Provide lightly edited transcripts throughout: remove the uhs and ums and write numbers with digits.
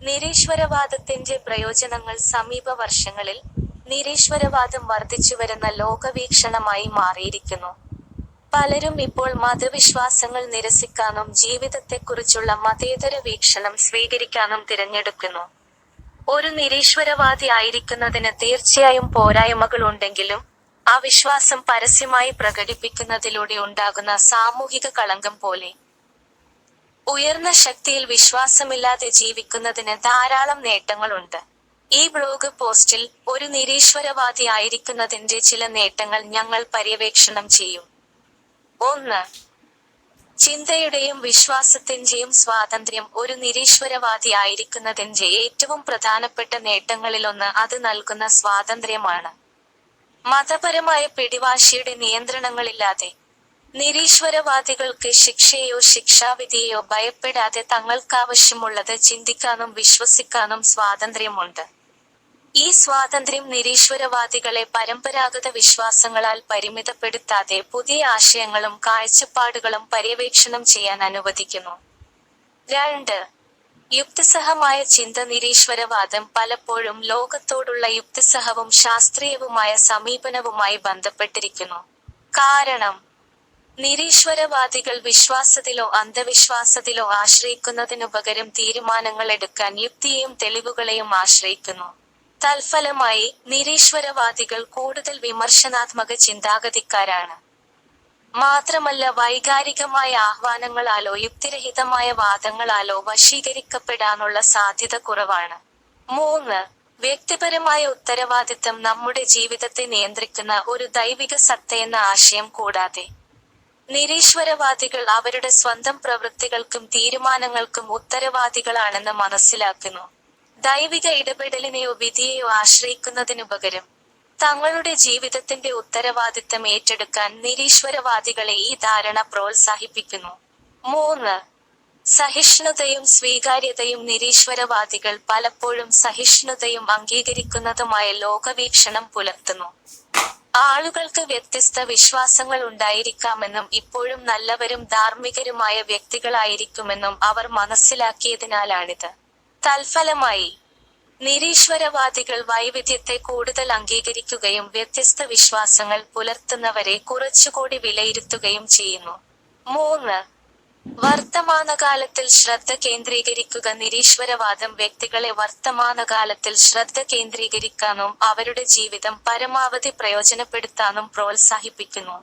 നിരീശ്വരവാദത്തിന്റെ പ്രയോജനങ്ങൾ സമീപ വർഷങ്ങളിൽ നിരീശ്വരവാദം വർദ്ധിച്ചുവരുന്ന ലോകവീക്ഷണമായി മാറിയിരിക്കുന്നു. പലരും ഇപ്പോൾ മതവിശ്വാസങ്ങൾ നിരസിക്കാനും ജീവിതത്തെക്കുറിച്ചുള്ള മതേതര വീക്ഷണം സ്വീകരിക്കാനും തിരഞ്ഞെടുക്കുന്നു. ഒരു നിരീശ്വരവാദി ആയിരിക്കുന്നതിന് തീർച്ചയായും പോരായ്മകൾ ഉണ്ടെങ്കിലും, ആ വിശ്വാസം പരസ്യമായി പ്രകടിപ്പിക്കുന്നതിലൂടെ ഉണ്ടാകുന്ന സാമൂഹിക കളങ്കം പോലെ ഉയർന്ന ശക്തിയിൽ വിശ്വാസമില്ലാതെ ജീവിക്കുന്നതിന് ധാരാളം നേട്ടങ്ങളുണ്ട്. ഈ ബ്ലോഗ് പോസ്റ്റിൽ ഒരു നിരീശ്വരവാദി ആയിരിക്കുന്നതിന്റെ ചില നേട്ടങ്ങൾ ഞങ്ങൾ പര്യവേക്ഷണം ചെയ്യും. 1. ചിന്തയുടെയും വിശ്വാസത്തിന്റെയും സ്വാതന്ത്ര്യം. ഒരു നിരീശ്വരവാദി ആയിരിക്കുന്നതിന്റെ ഏറ്റവും പ്രധാനപ്പെട്ട നേട്ടങ്ങളിലൊന്ന് അത് നൽകുന്ന സ്വാതന്ത്ര്യമാണ്. മതപരമായ പിടിവാശിയുടെ നിയന്ത്രണങ്ങളില്ലാതെ നിരീശ്വരവാദികൾക്ക് ശിക്ഷയെയോ ശിക്ഷാവിധിയെയോ ഭയപ്പെടാതെ തങ്ങൾക്കാവശ്യമുള്ളത് ചിന്തിക്കാനും വിശ്വസിക്കാനും സ്വാതന്ത്ര്യമുണ്ട്. ഈ സ്വാതന്ത്ര്യം നിരീശ്വരവാദികളെ പരമ്പരാഗത വിശ്വാസങ്ങളാൽ പരിമിതപ്പെടുത്താതെ പുതിയ ആശയങ്ങളും കാഴ്ചപ്പാടുകളും പര്യവേക്ഷണം ചെയ്യാൻ അനുവദിക്കുന്നു. 2. യുക്തിസഹമായ ചിന്ത. നിരീശ്വരവാദം പലപ്പോഴും ലോകത്തോടുള്ള യുക്തിസഹവും ശാസ്ത്രീയവുമായ സമീപനവുമായി ബന്ധപ്പെട്ടിരിക്കുന്നു. കാരണം, നിരീശ്വരവാദികൾ വിശ്വാസത്തിലോ അന്ധവിശ്വാസത്തിലോ ആശ്രയിക്കുന്നതിനുപകരം തീരുമാനങ്ങൾ എടുക്കാൻ യുക്തിയെയും തെളിവുകളെയും ആശ്രയിക്കുന്നു. തൽഫലമായി, നിരീശ്വരവാദികൾ കൂടുതൽ വിമർശനാത്മക ചിന്താഗതിക്കാരാണ്. മാത്രമല്ല, വൈകാരികമായ ആഹ്വാനങ്ങളാലോ യുക്തിരഹിതമായ വാദങ്ങളാലോ വശീകരിക്കപ്പെടാനുള്ള സാധ്യത കുറവാണ്. 3. വ്യക്തിപരമായ ഉത്തരവാദിത്തം. നമ്മുടെ ജീവിതത്തെ നിയന്ത്രിക്കുന്ന ഒരു ദൈവിക സത്തയെന്ന ആശയം കൂടാതെ, നിരീശ്വരവാദികൾ അവരുടെ സ്വന്തം പ്രവൃത്തികൾക്കും തീരുമാനങ്ങൾക്കും ഉത്തരവാദികളാണെന്ന് മനസ്സിലാക്കുന്നു. ദൈവിക ഇടപെടലിനെയോ വിധിയെയോ ആശ്രയിക്കുന്നതിനുപകരം തങ്ങളുടെ ജീവിതത്തിന്റെ ഉത്തരവാദിത്തം ഏറ്റെടുക്കാൻ നിരീശ്വരവാദികളെ ഈ ധാരണ പ്രോത്സാഹിപ്പിക്കുന്നു. 3. സഹിഷ്ണുതയും സ്വീകാര്യതയും. നിരീശ്വരവാദികൾ പലപ്പോഴും സഹിഷ്ണുതയും അംഗീകരിക്കുന്നതുമായ ലോകവീക്ഷണം പുലർത്തുന്നു. ആളുകൾക്ക് വ്യത്യസ്ത വിശ്വാസങ്ങൾ ഉണ്ടായിരിക്കാമെന്നും ഇപ്പോഴും നല്ലവരും ധാർമ്മികരുമായ വ്യക്തികളായിരിക്കുമെന്നും അവർ മനസ്സിലാക്കിയതിനാലാണിത്. തൽഫലമായി, നിരീശ്വരവാദികൾ വൈവിധ്യത്തെ കൂടുതൽ അംഗീകരിക്കുകയും വ്യത്യസ്ത വിശ്വാസങ്ങൾ പുലർത്തുന്നവരെ കുറച്ചുകൂടി വിലയിരുത്തുകയും ചെയ്യുന്നു. 3. വർത്തമാനകാലത്തിൽ ശ്രദ്ധ കേന്ദ്രീകരിക്കുക. നിരീശ്വരവാദം വ്യക്തികളെ വർത്തമാനകാലത്തിൽ ശ്രദ്ധ കേന്ദ്രീകരിക്കാനും അവരുടെ ജീവിതം പരമാവധി പ്രയോജനപ്പെടുത്താനും പ്രോത്സാഹിപ്പിക്കുന്നു.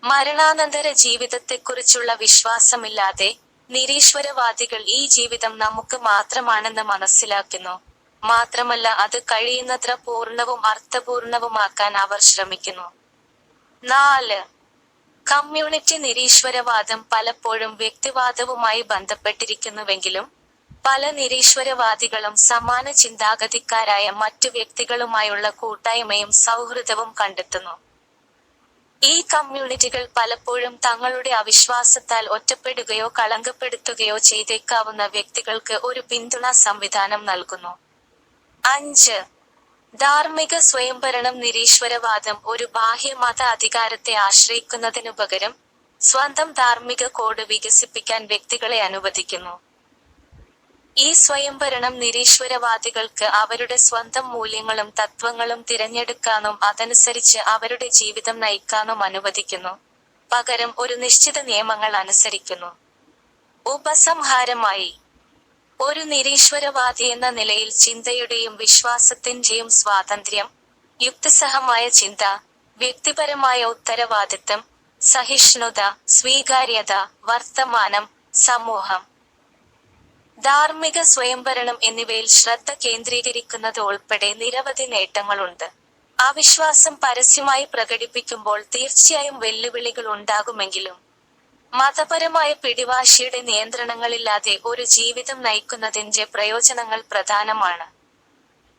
മരണാനന്തര ജീവിതത്തെക്കുറിച്ചുള്ള വിശ്വാസമില്ലാതെ, നിരീശ്വരവാദികൾ ഈ ജീവിതം നമുക്ക് മാത്രമാണെന്ന് മനസ്സിലാക്കുന്നു. മാത്രമല്ല, അത് കഴിയുന്നത്ര പൂർണ്ണവും അർത്ഥപൂർണവുമാക്കാൻ അവർ ശ്രമിക്കുന്നു. 4. കമ്മ്യൂണിറ്റി. നിരീശ്വരവാദം പലപ്പോഴും വ്യക്തിവാദവുമായി ബന്ധപ്പെട്ടിരിക്കുന്നുവെങ്കിലും, പല നിരീശ്വരവാദികളും സമാന ചിന്താഗതിക്കാരായ മറ്റു വ്യക്തികളുമായുള്ള കൂട്ടായ്മയും സൗഹൃദവും കണ്ടെത്തുന്നു. ഈ കമ്മ്യൂണിറ്റികൾ പലപ്പോഴും തങ്ങളുടെ അവിശ്വാസത്താൽ ഒറ്റപ്പെടുകയോ കളങ്കപ്പെടുത്തുകയോ ചെയ്തേക്കാവുന്ന വ്യക്തികൾക്ക് ഒരു പിന്തുണാ സംവിധാനം നൽകുന്നു. 5. ധാർമ്മിക സ്വയംഭരണം. നിരീശ്വരവാദം ഒരു ബാഹ്യ മത അധികാരത്തെ ആശ്രയിക്കുന്നതിനുപകരം സ്വന്തം ധാർമ്മിക കോഡ് വികസിപ്പിക്കാൻ വ്യക്തികളെ അനുവദിക്കുന്നു. ഈ സ്വയംഭരണം നിരീശ്വരവാദികൾക്ക് അവരുടെ സ്വന്തം മൂല്യങ്ങളും തത്വങ്ങളും തിരഞ്ഞെടുക്കാനും അതനുസരിച്ച് അവരുടെ ജീവിതം നയിക്കാനും അനുവദിക്കുന്നു, പകരം ഒരു നിശ്ചിത നിയമങ്ങൾ അനുസരിക്കുന്നു. ഉപസംഹാരമായി, ഒരു നിരീശ്വരവാദി എന്ന നിലയിൽ ചിന്തയുടെയും വിശ്വാസത്തിന്റെയും സ്വാതന്ത്ര്യം, യുക്തിസഹമായ ചിന്ത, വ്യക്തിപരമായ ഉത്തരവാദിത്തം, സഹിഷ്ണുത, സ്വീകാര്യത, വർത്തമാനം, സമൂഹം, ധാർമ്മിക സ്വയംഭരണം എന്നിവയിൽ ശ്രദ്ധ കേന്ദ്രീകരിക്കുന്നത് ഉൾപ്പെടെ നിരവധി നേട്ടങ്ങളുണ്ട്. അവിശ്വാസം പരസ്യമായി പ്രകടിപ്പിക്കുമ്പോൾ തീർച്ചയായും വെല്ലുവിളികൾ ഉണ്ടാകുമെങ്കിലും, മതപരമായ പിടിവാശിയുടെ നിയന്ത്രണങ്ങളില്ലാതെ ഒരു ജീവിതം നയിക്കുന്നതിന്റെ പ്രയോജനങ്ങൾ പ്രധാനമാണ്.